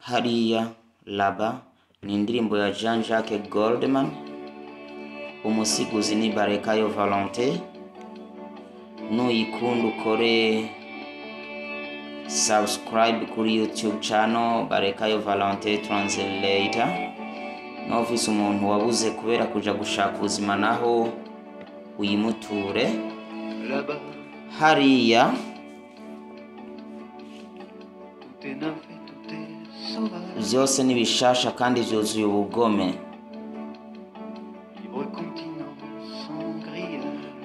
hariya Laba ni indirimbo ya Jean-Jacques Goldman, umusiguzi ni Barekayo Valentin. Nuyikunda ukore subscribe kuri YouTube channel Barekayo Valentin Translator. N'ofisi umuntu wabuze kubera kuja gushaka ubuzima naho uyimuture. Hariya vyose nibishasha kandi vyuzuye ubugome.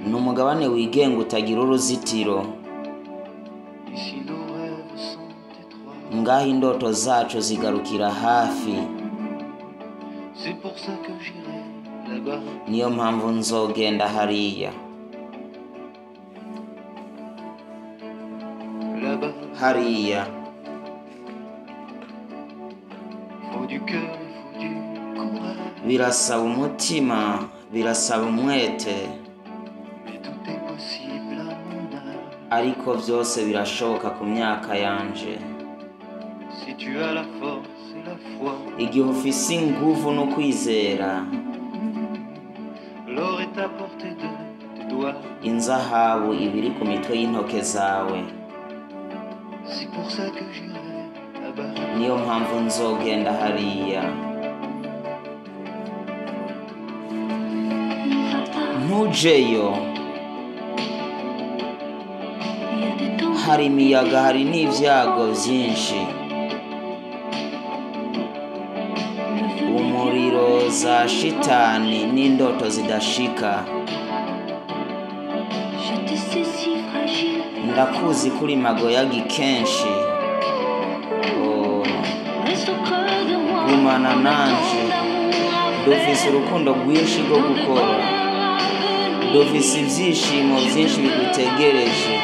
N'umugabane wigenga utagira uruzitiro. Ngaho indoto zacu zigarukira hafi. Niyo mpamvu nzogenda hariya. Hariya birasaba umutima, birasaba umwete, ariko vyose birashoboka ku myaka yanje. Igihe ufise inguvu no kwizera, inzahabu ibiri ku mitwe y'intoke zawe. Niyo mpamvu nzogenda hariya. Ntujeyo, hari imiyaga, hari n'ivyago vyinshi. Umuriro za shitani n'indoto zidashika. Ndakuzi kuri magoyagi kenshi. Gumana nanje, dufise urukundo rwinshi rwo gukora. Dufise ivyishimo vyinshi bigutegereje.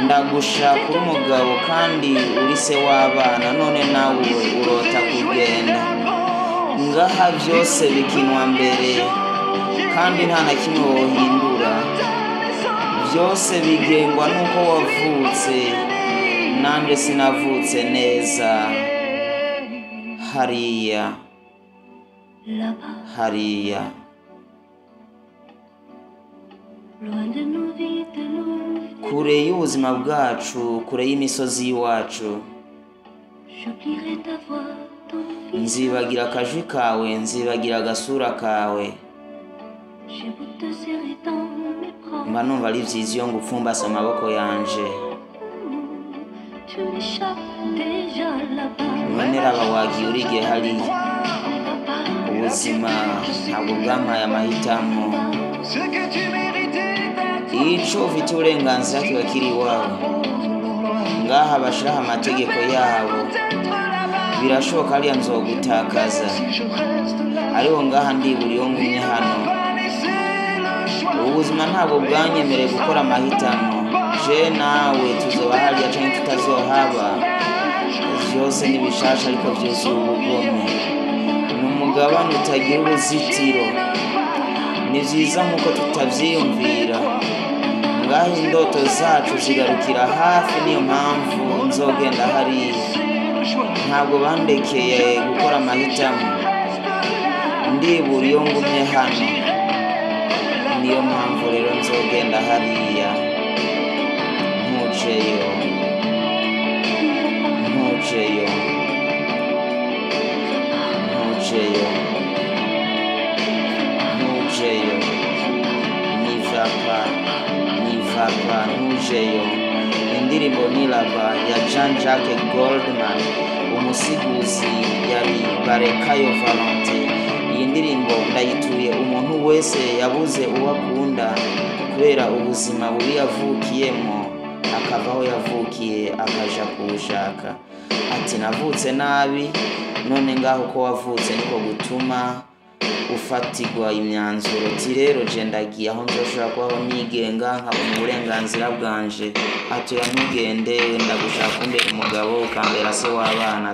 Ndagushaka uri umugabo kandi uri se w'abana, none nawe urota kugenda. Ngaha vyose bikinwa mbere kandi nta na kimwe wohindura. Vyose bigengwa nuko wavutse, nanje sinavutse neza. Hariya, hariya, kure y'ubuzima bwacu, kure y'imisozi y'iwacu. Nzibagira akajwi kawe, nzibagira agasura kawe. Mba numva ari vyiza iyo ngupfumbase amaboko yanje. None raba wagiye urigiye hariya. Ubuzima ntabwo bwampaye amahitamo. Ico ufite uburenganzira kiba kiri iwawe. Ngaha bashiraho amategeko yabo. Birashoboka hariya nzogutakaza, ariko ngaha ndibura iyo ngumye hano. Ubuzima ntabwo bwanyemereye gukora amahitamo. Je nawe tuzoba hariya canke tutazohaba. Vyose nibishasha ariko vyuzuye ubugome. N'umugabane utagira uruzitiro. Ni vyiza nkuko tutavyiyumvira. Ngaho indoto zacu zigarukira hafi, niyo mpamvu nzogenda hariya. Ntabwo bandekeye gukora amahitamo. Ndibura iyo ngumye hano. Niyo mpamvu rero nzogenda hariya. Ntujeyo, ntujeyo, ntujeyo, ntujeyo. Nivapa, nivapa, ntujeyo. Indirimbo ni Laba ya Jean-Jacques Goldman, umusiguzi yari Barekayo Valentin. Iyi ndirimbo ndayituye umuntu wese yabuze uwo akunda kubera ubuzima bubi yavukiyemo, akava aho yavukiye akaja kubushaka. Ati navutse nabi, none ngaho ko wavutse niko gutuma ufatigwa imyanzuro. Ati rero je ndagiye aho nzoshobora kubaho nigenga, nkabona uburenganzira bwanje. Ati ntugende, ndagushaka umbere umugabo ukambera se w'abana.